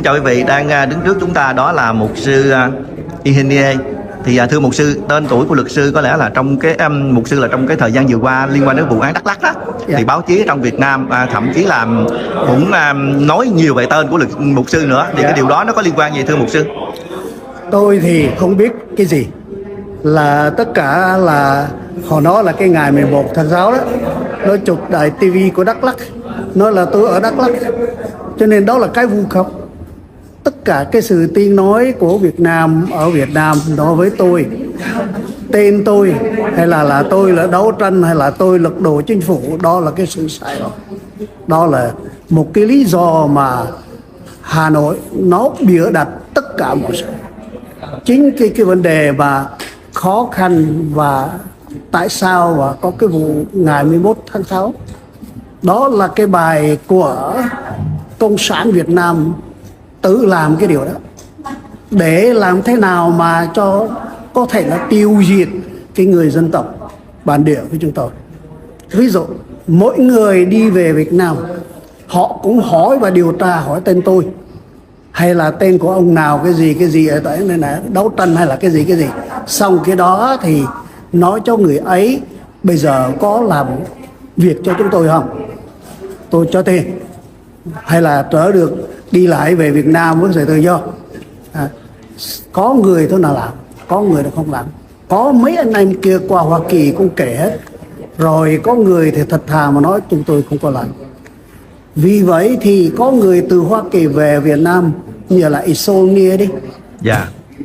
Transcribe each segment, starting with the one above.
chào quý vị đang đứng trước chúng ta, đó là mục sư Ihenie. Thì thưa mục sư, tên tuổi của luật sư có lẽ là trong cái mục sư là trong cái thời gian vừa qua liên quan đến vụ án Đắk Lắk đó, thì báo chí trong Việt Nam thậm chí là cũng nói nhiều về tên của mục sư nữa. Thì cái điều đó nó có liên quan gì thưa mục sư? Tôi thì không biết cái gì, là tất cả là họ nói là cái ngày 11 tháng 6 đó, nó chụp đài TV của Đắk Lắk, nói là tôi ở Đắk Lắk, cho nên đó là cái vu khống. Tất cả cái sự tiếng nói của Việt Nam ở Việt Nam đối với tôi, tên tôi hay là tôi là đấu tranh hay là tôi lật đổ chính phủ, đó là cái sự sai lầm. Đó là một cái lý do mà Hà Nội nó bịa đặt tất cả mọi sự. Chính cái vấn đề mà khó khăn và tại sao và có cái vụ ngày 11 tháng 6, đó là cái bài của Cộng sản Việt Nam tự làm cái điều đó để làm thế nào mà cho có thể là tiêu diệt cái người dân tộc bản địa của chúng tôi. Ví dụ mỗi người đi về Việt Nam họ cũng hỏi và điều tra hỏi tên tôi hay là tên của ông nào cái gì ở tại này là đấu tranh hay là cái gì, xong cái đó thì nói cho người ấy bây giờ có làm việc cho chúng tôi không, tôi cho tiền, hay là trở được đi lại về Việt Nam với sự tự do. Có người thôi nào làm, có người là không làm. Có mấy anh em kia qua Hoa Kỳ cũng kể hết rồi, có người thì thật thà mà nói chúng tôi không có làm. Vì vậy thì có người từ Hoa Kỳ về Việt Nam như là Isonia đi,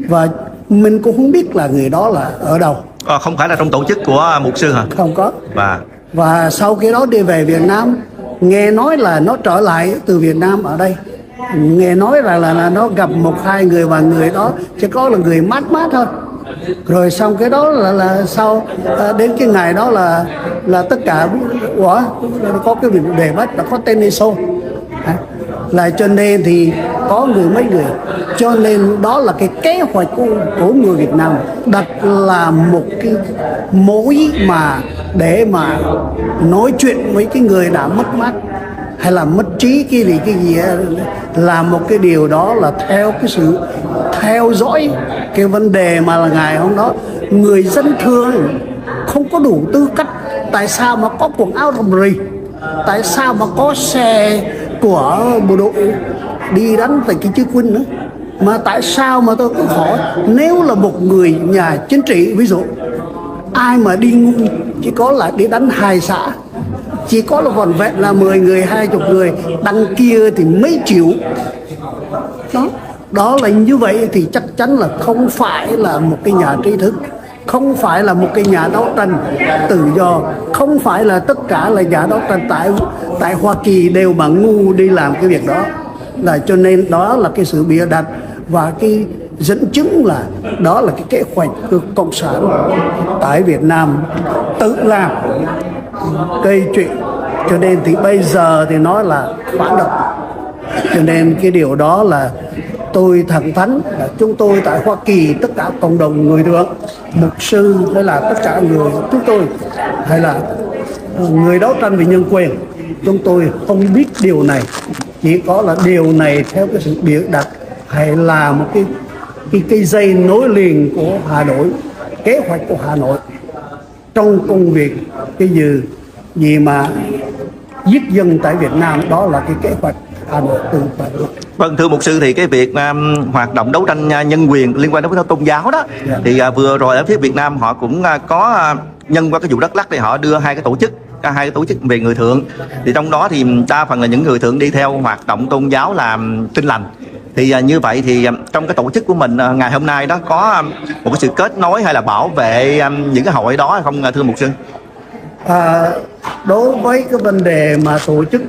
và mình cũng không biết là người đó là ở đâu. Không phải là trong tổ chức của mục sư hả? Không có. Và sau khi đó đi về Việt Nam, nghe nói là nó trở lại từ Việt Nam ở đây, nghe nói là nó gặp một hai người và người đó chỉ có là người mát thôi. Rồi xong cái đó là sau đến cái ngày đó là tất cả có cái việc đề bắt là có tên ISO là, cho nên thì có mấy người, cho nên đó là cái kế hoạch của người Việt Nam đặt là một cái mối mà để mà nói chuyện với cái người đã mất mát hay là mất trí cái gì là một cái điều đó là theo cái sự theo dõi cái vấn đề mà là ngày hôm đó người dân thường không có đủ tư cách. Tại sao mà có quần áo rầm rì, tại sao mà có xe của bộ đội đi đánh tại cái chiếc quân nữa, mà tại sao mà tôi cứ hỏi, nếu là một người nhà chính trị, ví dụ ai mà đi ngu chỉ có là đi đánh 2 xã, chỉ có là vỏn vẹn là 10 người 20 người, đằng kia thì mấy triệu đó là như vậy thì chắc chắn là không phải là một cái nhà trí thức, không phải là một cái nhà đấu tranh tự do, không phải là tất cả là nhà đấu tranh tại Hoa Kỳ đều mà ngu đi làm cái việc đó. Là cho nên đó là cái sự bịa đặt, và cái dẫn chứng là đó là cái kế hoạch của Cộng sản tại Việt Nam tự làm gây chuyện. Cho nên thì bây giờ thì nói là phản động. Cho nên cái điều đó là tôi thẳng thắn là chúng tôi tại Hoa Kỳ, tất cả cộng đồng người thường, mục sư hay là tất cả người chúng tôi hay là người đấu tranh vì nhân quyền, chúng tôi không biết điều này. Chỉ có là điều này theo cái sự bịa đặt hay là một cái dây nối liền của Hà Nội, kế hoạch của Hà Nội trong công việc cái gì mà giết dân tại Việt Nam, đó là cái kế hoạch Hà Nội từ tại. Vâng, thưa mục sư, thì cái việc hoạt động đấu tranh nhân quyền liên quan đến tôn giáo đó, thì vừa rồi ở phía Việt Nam họ cũng có nhân qua cái vụ Đắk Lắk thì họ đưa hai cái tổ chức về người thượng, thì trong đó thì đa phần là những người thượng đi theo hoạt động tôn giáo làm Tin Lành. Thì như vậy thì trong cái tổ chức của mình ngày hôm nay đó có một cái sự kết nối hay là bảo vệ những cái hội đó hay không thưa mục sư? Đối với cái vấn đề mà tổ chức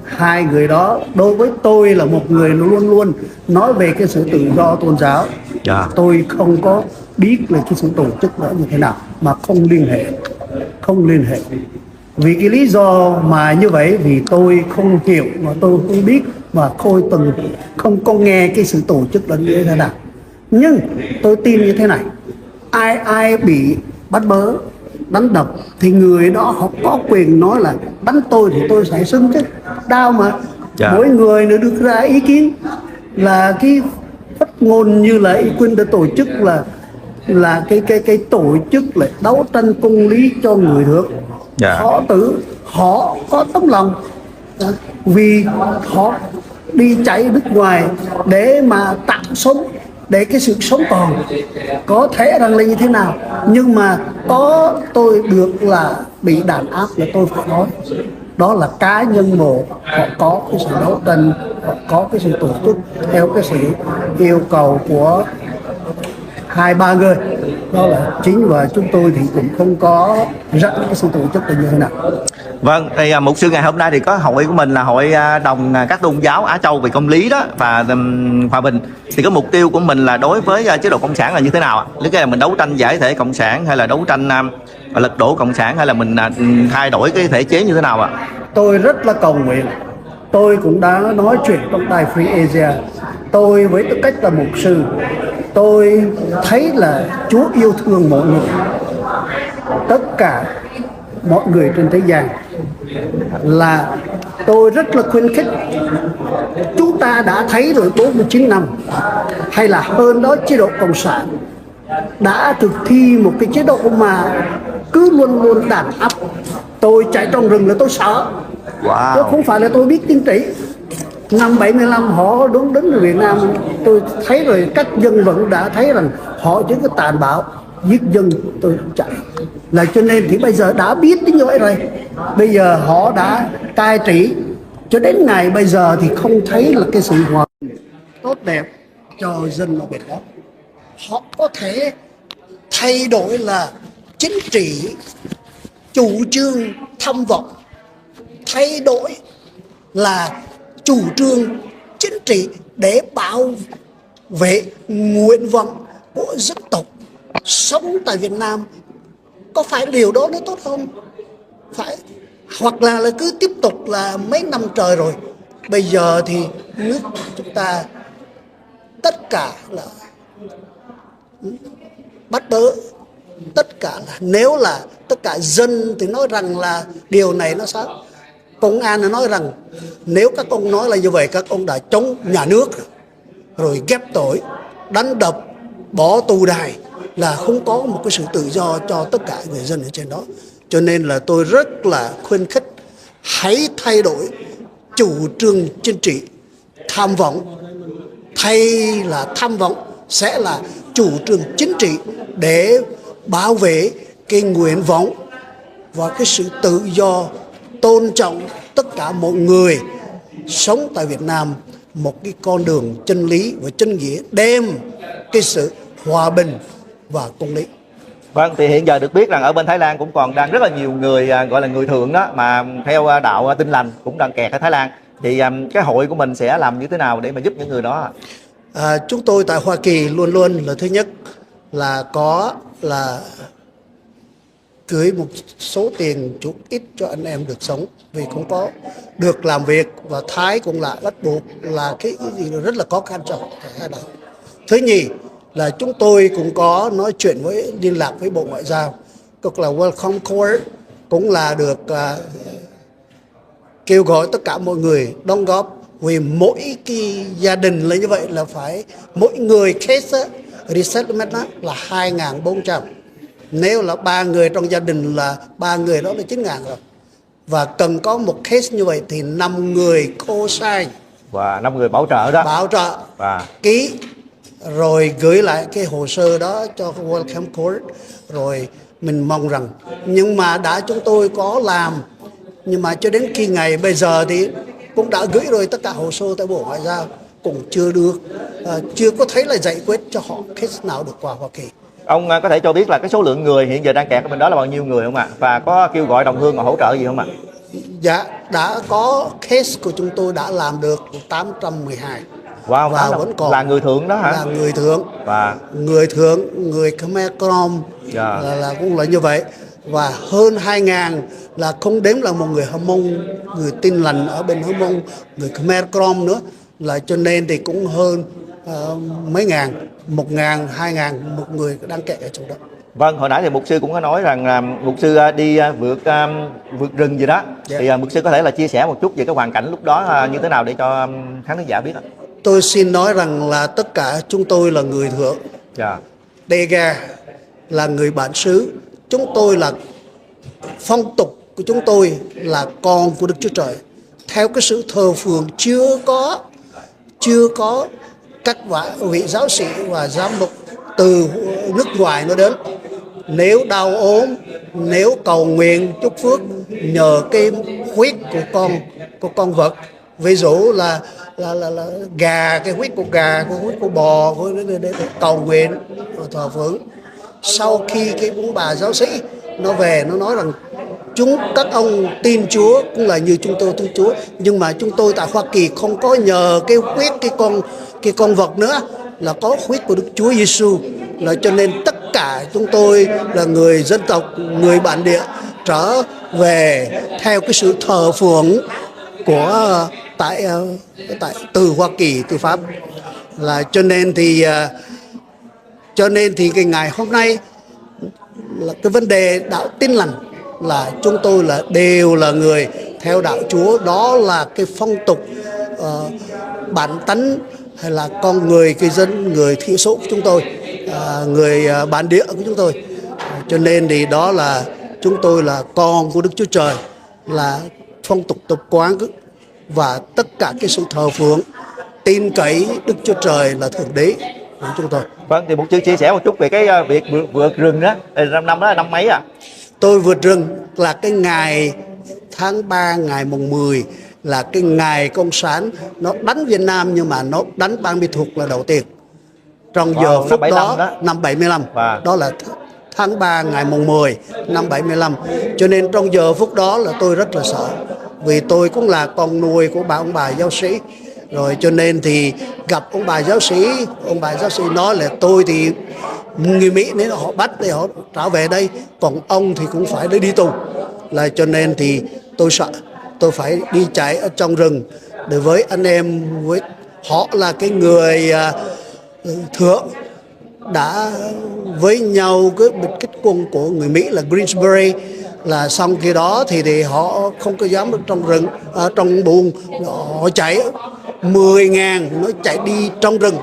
hai người đó, đối với tôi là một người luôn luôn nói về cái sự tự do tôn giáo. Tôi không có biết là cái sự tổ chức đó như thế nào, mà không liên hệ. Vì cái lý do mà như vậy vì tôi không hiểu mà tôi không biết, mà không có nghe cái sự tổ chức đó như thế nào. Nhưng tôi tin như thế này, ai bị bắt bớ đánh đập thì người đó họ có quyền nói là đánh tôi thì tôi sẽ xứng chứ, đau mà. Mỗi người nữa được ra ý kiến, là cái phát ngôn như là Y Quynh đã tổ chức là cái tổ chức là đấu tranh công lý cho người thượng. Dạ. Họ có tấm lòng, vì họ đi chạy nước ngoài để mà tạo sống, để cái sự sống còn có thể rằng là như thế nào, nhưng mà có tôi được là bị đàn áp là tôi phải nói đó là cá nhân một, họ có cái sự đấu tranh, họ có cái sự tổ chức theo cái sự yêu cầu của 2-3 người, đó là chính, và chúng tôi thì cũng không có dẫn cái sự tổ chức là như thế nào. Vâng, thì mục sư ngày hôm nay thì có hội của mình là hội đồng các tôn giáo Á Châu về công lý đó và hòa bình. Thì cái mục tiêu của mình là đối với chế độ cộng sản là như thế nào ạ? Tức là mình đấu tranh giải thể cộng sản, hay là đấu tranh lật đổ cộng sản, hay là mình thay đổi cái thể chế như thế nào ạ? Tôi rất là cầu nguyện. Tôi cũng đã nói chuyện trong đài Free Asia. Tôi với tư cách là mục sư, tôi thấy là Chúa yêu thương mọi người, tất cả mọi người trên thế gian, là tôi rất là khuyến khích. Chúng ta đã thấy rồi 49 năm hay là hơn đó, chế độ cộng sản đã thực thi một cái chế độ mà cứ luôn luôn đàn áp. Tôi chạy trong rừng là tôi sợ. Wow. Tôi không phải là tôi biết chính trị. Năm 75 họ đứng ở Việt Nam, tôi thấy rồi, các dân vẫn đã thấy rằng họ chỉ có tàn bạo giết dân, tôi chạy. Là cho nên thì bây giờ đã biết đến như vậy rồi, bây giờ họ đã cai trị cho đến ngày bây giờ thì không thấy là cái sự hòa bình tốt đẹp cho dân ở bên đó. Họ có thể thay đổi là chính trị, chủ trương, tham vọng, thay đổi là chủ trương chính trị để bảo vệ nguyện vọng của dân tộc sống tại Việt Nam. Có phải điều đó nó tốt không? Phải. Hoặc là cứ tiếp tục là mấy năm trời rồi, bây giờ thì nước chúng ta tất cả là bắt bớ, tất cả là, nếu là tất cả dân thì nói rằng là điều này nó sai. Công an nói rằng nếu các ông nói là như vậy, các ông đã chống nhà nước rồi, ghép tội, đánh đập, bỏ tù đài, là không có một cái sự tự do cho tất cả người dân ở trên đó. Cho nên là tôi rất là khuyến khích hãy thay đổi chủ trương chính trị. Tham vọng thay là tham vọng sẽ là chủ trương chính trị để bảo vệ cái nguyện vọng và cái sự tự do, tôn trọng tất cả mọi người sống tại Việt Nam một cái con đường chân lý và chân nghĩa, đem cái sự hòa bình và công lý. Vâng, thì hiện giờ được biết rằng ở bên Thái Lan cũng còn đang rất là nhiều người gọi là người thượng đó mà theo đạo Tin Lành cũng đang kẹt ở Thái Lan. Thì cái hội của mình sẽ làm như thế nào để mà giúp những người đó? Chúng tôi tại Hoa Kỳ luôn luôn là thứ nhất là có là gửi một số tiền chút ít cho anh em được sống, vì không có được làm việc, và Thái cũng là bắt buộc là cái gì rất là khó khăn cho họ. Thứ nhì là chúng tôi cũng có nói chuyện với, liên lạc với Bộ Ngoại giao, tức là Welcome Court, cũng là được kêu gọi tất cả mọi người đóng góp, vì mỗi cái gia đình là như vậy, là phải mỗi người case resettlement là 2.400. Nếu là 3 người trong gia đình là 3 người đó là 9.000 rồi. Và cần có một case như vậy thì 5 người co-sign và 5 người bảo trợ đó, bảo trợ và ký rồi gửi lại cái hồ sơ đó cho Welcome Court. Rồi mình mong rằng, nhưng mà đã chúng tôi có làm, nhưng mà cho đến khi ngày bây giờ thì cũng đã gửi rồi tất cả hồ sơ tại Bộ Ngoại giao, cũng chưa được, chưa có thấy là giải quyết cho họ case nào được qua Hoa Kỳ. ông có thể cho biết là cái số lượng người hiện giờ đang kẹt ở bên đó là bao nhiêu người không ạ? Và có kêu gọi đồng hương hỗ trợ gì không ạ? Dạ, đã có case của chúng tôi đã làm được 812. Wow, và vẫn còn là người thượng đó hả? Là người thượng, và người thượng, người Khmer Krom, là cũng là như vậy. Và hơn 2.000 là không đếm là một người Hơ Mông, người Tin Lành ở bên Hơ Mông, người Khmer Krom nữa, là cho nên thì cũng hơn mấy ngàn, 1.000, 2.000 một người đang kẹt ở trong đó. Vâng, hồi nãy thì mục sư cũng có nói rằng mục sư đi vượt rừng gì đó. Thì mục sư có thể là chia sẻ một chút về cái hoàn cảnh lúc đó như thế nào để cho khán thính giả biết ạ? tôi xin nói rằng là tất cả chúng tôi là người Thượng. Dạ. Dega là người bản xứ. Chúng tôi là phong tục của chúng tôi là con của Đức Chúa Trời. Theo cái sự thờ phượng chưa có các vị giáo sĩ và giám mục từ nước ngoài nó đến. Nếu đau ốm, nếu cầu nguyện chúc phước nhờ cái huyết của con vật, ví dụ là gà, cái huyết của gà, cái huyết của bò để cầu nguyện và thờ phượng. Sau khi cái ông bà giáo sĩ nó về, nó nói rằng các ông tin Chúa cũng là như chúng tôi tin Chúa, nhưng mà chúng tôi tại Hoa Kỳ không có nhờ cái huyết cái con vật nữa, là có huyết của Đức Chúa Giêsu, là cho nên tất cả chúng tôi là người dân tộc, người bản địa trở về theo cái sự thờ phượng của từ Hoa Kỳ, từ Pháp, là cho nên thì cái ngày hôm nay là cái vấn đề đạo Tin Lành là chúng tôi là đều là người theo đạo Chúa. Đó là cái phong tục bản tánh hay là con người, cái dân người thiểu số của chúng tôi, người bản địa của chúng tôi. Cho nên thì đó là chúng tôi là con của Đức Chúa Trời, là phong tục tập quán và tất cả cái sự thờ phượng tin cậy Đức Chúa Trời là Thượng Đế của chúng tôi. Vâng, thì một chữ chia sẻ một chút về cái việc vượt rừng đó. Năm đó là năm mấy à? Tôi vượt rừng là cái ngày tháng 3 ngày mùng 10 là cái ngày Cộng sản nó đánh Việt Nam, nhưng mà nó đánh Ban Mỹ Thuật là đầu tiên. Trong giờ phút đó năm 75, đó là tháng 3 ngày mùng 10 năm 75. Cho nên trong giờ phút đó là tôi rất là sợ, vì tôi cũng là con nuôi của ông bà giáo sĩ. Rồi cho nên thì gặp ông bà giáo sĩ nói là tôi thì người Mỹ nên họ bắt để họ trở về đây, còn ông thì cũng phải đi tù. Là cho nên thì tôi sợ, tôi phải đi chạy ở trong rừng để với anh em, với họ là cái người Thượng đã với nhau cái biệt kích quân của người Mỹ là Greensbury, là xong khi đó thì họ không có dám ở trong rừng, ở trong buồng, họ chạy 10.000 nó chạy đi trong rừng.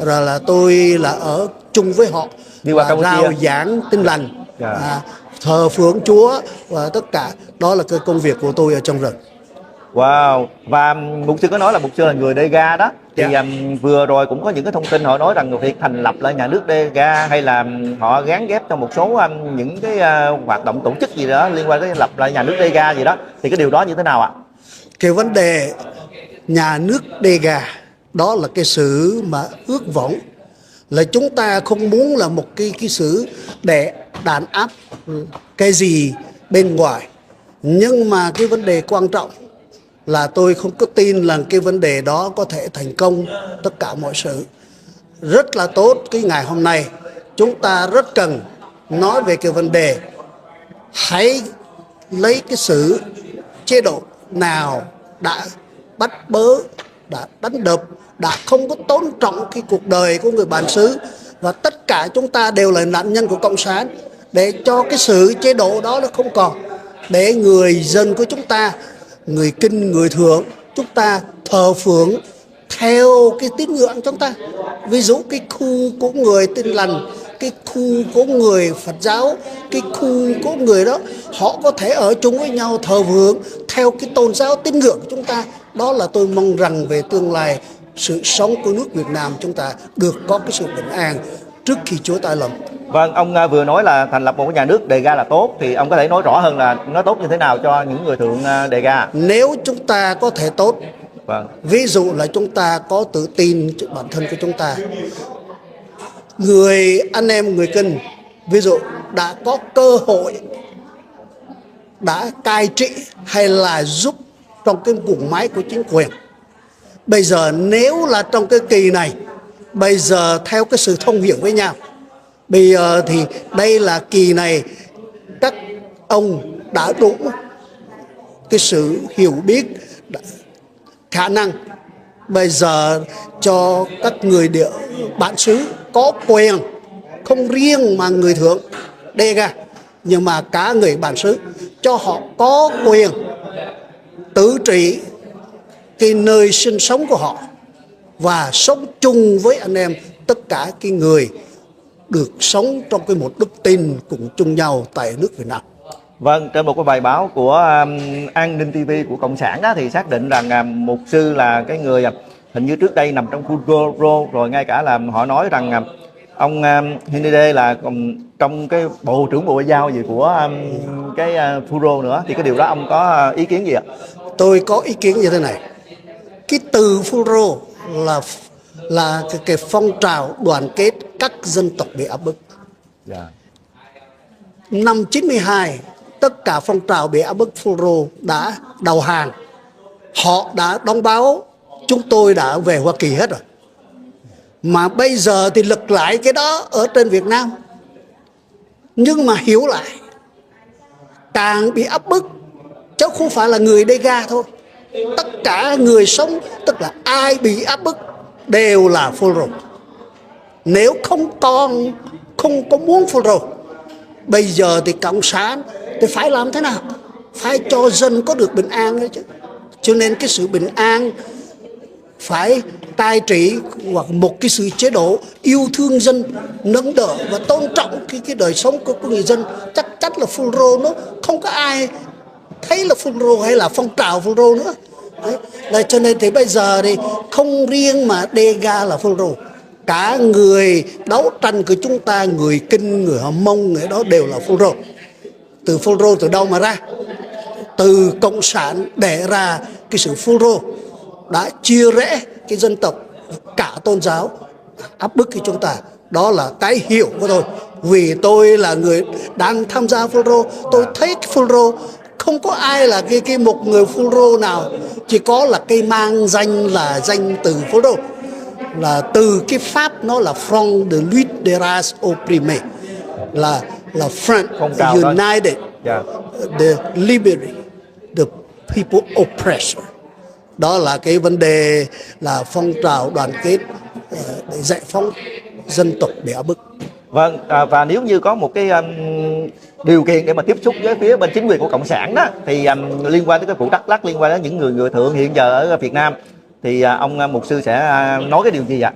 Rồi là tôi là ở chung với họ và rao giảng Tin Lành, thờ phượng Chúa và tất cả. Đó là cái công việc của tôi ở trong rừng. Wow. Và mục sư có nói là mục sư là người Dega đó, thì vừa rồi cũng có những cái thông tin họ nói rằng việc thành lập lại nhà nước Dega hay là họ gán ghép cho một số những cái hoạt động tổ chức gì đó liên quan tới lập lại nhà nước Dega gì đó, thì cái điều đó như thế nào ạ? Cái vấn đề nhà nước Dega đó là cái sự mà ước vọng, là chúng ta không muốn là một cái sự để đàn áp cái gì bên ngoài. Nhưng mà cái vấn đề quan trọng là tôi không có tin là cái vấn đề đó có thể thành công tất cả mọi sự. Rất là tốt cái ngày hôm nay chúng ta rất cần nói về cái vấn đề hãy lấy cái sự chế độ nào đã bắt bớ, đã đánh đập, đã không có tôn trọng cái cuộc đời của người bản xứ, và tất cả chúng ta đều là nạn nhân của Cộng sản, để cho cái sự chế độ đó nó không còn, để người dân của chúng ta, người Kinh, người Thượng, chúng ta thờ phượng theo cái tín ngưỡng chúng ta. Ví dụ cái khu của người Tin Lành, cái khu của người Phật giáo, cái khu của người đó, họ có thể ở chung với nhau thờ phượng theo cái tôn giáo tín ngưỡng của chúng ta. Đó là tôi mong rằng về tương lai sự sống của nước Việt Nam chúng ta được có cái sự bình an trước khi Chúa tái lâm. Vâng, ông vừa nói là thành lập một cái nhà nước Dega là tốt, thì ông có thể nói rõ hơn là nó tốt như thế nào cho những người Thượng Dega? Nếu chúng ta có thể tốt, ví dụ là chúng ta có tự tin bản thân của chúng ta, người anh em người Kinh ví dụ đã có cơ hội đã cai trị hay là giúp trong cái guồng máy của chính quyền. Bây giờ nếu là trong cái kỳ này, bây giờ theo cái sự thông hiểu với nhau, bây giờ thì đây là kỳ này các ông đã đủ cái sự hiểu biết, khả năng bây giờ cho các người địa bản xứ có quyền, không riêng mà người Thượng Dega, nhưng mà cả người bản xứ, cho họ có quyền tự trị cái nơi sinh sống của họ. và sống chung với anh em tất cả cái người được sống trong cái một đức tin cùng chung nhau tại nước Việt Nam. Vâng, trên một cái bài báo của An ninh TV của Cộng sản đó thì xác định rằng mục sư là cái người hình như trước đây nằm trong Phunro, rồi ngay cả là họ nói rằng ông Hinide là trong cái bộ trưởng bộ ngoại giao gì của cái Phunro nữa, thì cái điều đó ông có ý kiến gì ạ? Tôi có ý kiến như thế này. Cái từ Phunro là cái phong trào đoàn kết các dân tộc bị áp bức. Yeah. Năm 92, tất cả phong trào bị áp bức Phunro đã đầu hàng. Họ đã đóng báo chúng tôi đã về Hoa Kỳ hết rồi. Mà bây giờ thì lật lại cái đó ở trên Việt Nam. Nhưng mà hiểu lại, càng bị áp bức, chứ không phải là người Dega thôi. Tất cả người sống, tức là ai bị áp bức đều là Phunro. Nếu không có muốn Phunro, bây giờ thì Cộng sản thì phải làm thế nào? Phải cho dân có được bình an đấy chứ. Cho nên cái sự bình an phải cai trị hoặc một cái sự chế độ yêu thương dân, nâng đỡ và tôn trọng cái đời sống của người dân. Chắc chắn là Phunro nó không có ai thấy là Phunro hay là phong trào Phunro nữa. Đấy. Là cho nên thì bây giờ thì không riêng mà Dega là Phunro, cả người đấu tranh của chúng ta, người Kinh, người Hờ Mông, người đó đều là Phunro. Từ Phunro từ đâu mà ra? Từ Cộng sản đẻ ra cái sự Phunro đã chia rẽ cái dân tộc, cả tôn giáo, áp bức cái chúng ta. Đó là cái hiểu của tôi. Vì tôi là người đang tham gia Phunro, tôi thấy Phunro không có ai là một người Phunro nào, chỉ có là cái mang danh là danh từ Phunro, là từ cái Pháp, nó là Front de Lutte des Races Opprimées, là Front United, the Liberty, the People Oppressor. Đó là cái vấn đề là phong trào đoàn kết để giải phóng dân tộc bị áp bức. Vâng, và nếu như có một cái điều kiện để mà tiếp xúc với phía bên chính quyền của Cộng sản đó, thì liên quan tới cái vụ Đắk Lắk, liên quan đến những người thượng hiện giờ ở Việt Nam, thì ông mục sư sẽ nói cái điều gì ạ?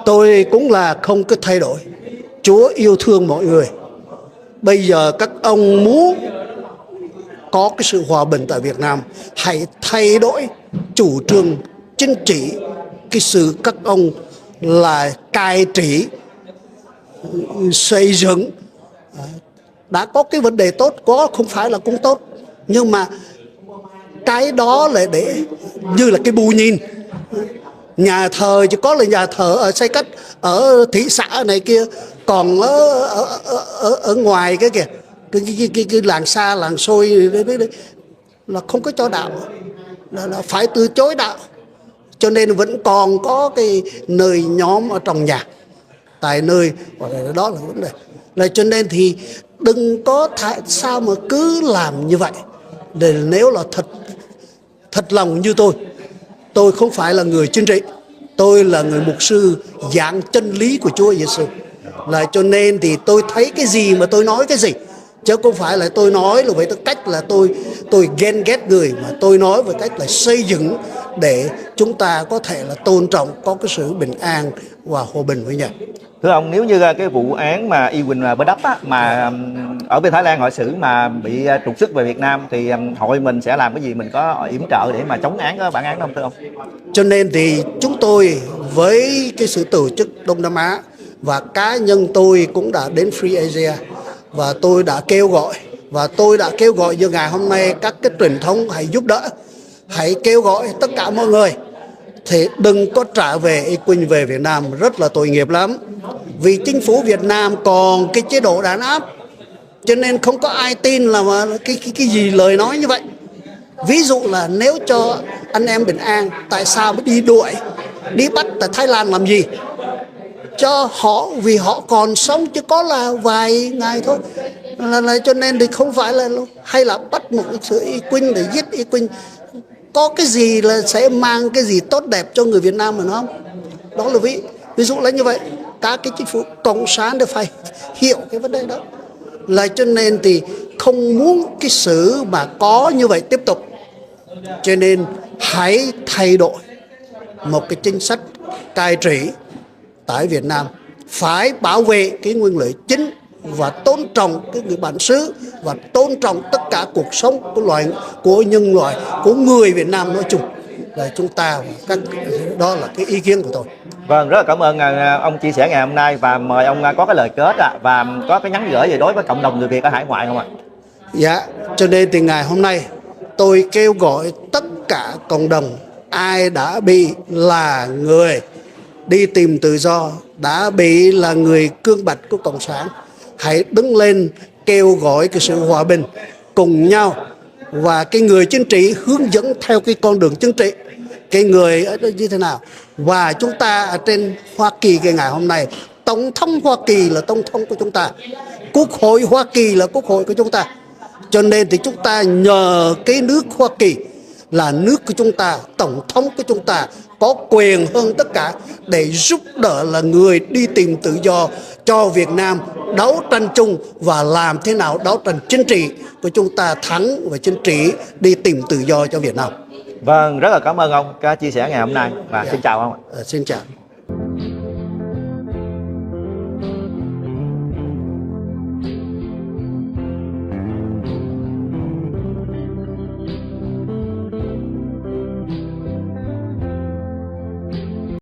Tôi cũng là không có thay đổi. Chúa yêu thương mọi người. Bây giờ các ông muốn có cái sự hòa bình tại Việt Nam, hãy thay đổi chủ trương chính trị, cái sự các ông là cai trị, xây dựng. Đã có cái vấn đề tốt, có không phải là cũng tốt, nhưng mà cái đó là để như là cái bù nhìn. Nhà thờ chỉ có là nhà thờ ở xây cất ở thị xã này kia, còn ở ngoài cái kìa, cái làng xa làng xôi đấy, là không có cho đạo, là phải từ chối đạo. Cho nên vẫn còn có cái nơi nhóm ở trong nhà, tại nơi đó là vấn đề. Là cho nên thì đừng có sao mà cứ làm như vậy. Để nếu là thật lòng như tôi không phải là người chính trị, tôi là người mục sư giảng chân lý của Chúa Giêsu. Là cho nên thì tôi thấy cái gì mà tôi nói cái gì, chứ không phải là tôi nói là với tư cách là tôi ghen ghét người, mà tôi nói với cách là xây dựng để chúng ta có thể là tôn trọng, có cái sự bình an và hòa bình với nhau. Thưa ông, nếu như cái vụ án mà Y Quỳnh và Bơ Đắp á, mà ở bên Thái Lan họ xử mà bị trục xuất về Việt Nam, thì hội mình sẽ làm cái gì, mình có yểm trợ để mà chống án cái bản án đó không thưa ông? Cho nên thì chúng tôi với cái sự tổ chức Đông Nam Á và cá nhân tôi cũng đã đến Free Asia, và tôi đã kêu gọi như ngày hôm nay các cái truyền thông hãy giúp đỡ, hãy kêu gọi tất cả mọi người thì đừng có trả về Y Quỳnh về Việt Nam, rất là tội nghiệp lắm. Vì chính phủ Việt Nam còn cái chế độ đàn áp, cho nên không có ai tin là mà cái gì lời nói như vậy. Ví dụ là nếu cho anh em bình an, tại sao mới đi đuổi, đi bắt tại Thái Lan làm gì? Cho họ, vì họ còn sống chứ có là vài ngày thôi. Là cho nên thì không phải là hay là bắt một sự Y Quỳnh để giết Y Quỳnh. Có cái gì là sẽ mang cái gì tốt đẹp cho người Việt Nam mình không? Đó là ví dụ là như vậy. Các cái chính phủ cộng sản đều phải hiểu cái vấn đề đó. Là cho nên thì không muốn cái sự mà có như vậy tiếp tục. Cho nên hãy thay đổi một cái chính sách cai trị tại Việt Nam, phải bảo vệ cái nguyên lợi chính và tôn trọng cái người bản xứ và tôn trọng tất cả cuộc sống của nhân loại, của người Việt Nam nói chung. Là chúng ta đó là cái ý kiến của tôi. Vâng, rất là cảm ơn ông chia sẻ ngày hôm nay, và mời ông có cái lời kết và có cái nhắn gửi gì đối với cộng đồng người Việt ở hải ngoại không ạ? Dạ, cho nên từ ngày hôm nay tôi kêu gọi tất cả cộng đồng ai đã bị là người đi tìm tự do, đã bị là người cương bạch của Cộng sản, hãy đứng lên kêu gọi cái sự hòa bình cùng nhau, và cái người chính trị hướng dẫn theo cái con đường chính trị, cái người ở đây như thế nào. Và chúng ta ở trên Hoa Kỳ cái ngày hôm nay, Tổng thống Hoa Kỳ là Tổng thống của chúng ta, Quốc hội Hoa Kỳ là Quốc hội của chúng ta. Cho nên thì chúng ta nhờ cái nước Hoa Kỳ là nước của chúng ta, Tổng thống của chúng ta có quyền hơn tất cả để giúp đỡ là người đi tìm tự do cho Việt Nam đấu tranh chung, và làm thế nào đấu tranh chính trị của chúng ta thắng và chính trị đi tìm tự do cho Việt Nam. Vâng, rất là cảm ơn ông đã chia sẻ ngày hôm nay, và xin chào ông ạ. Xin chào.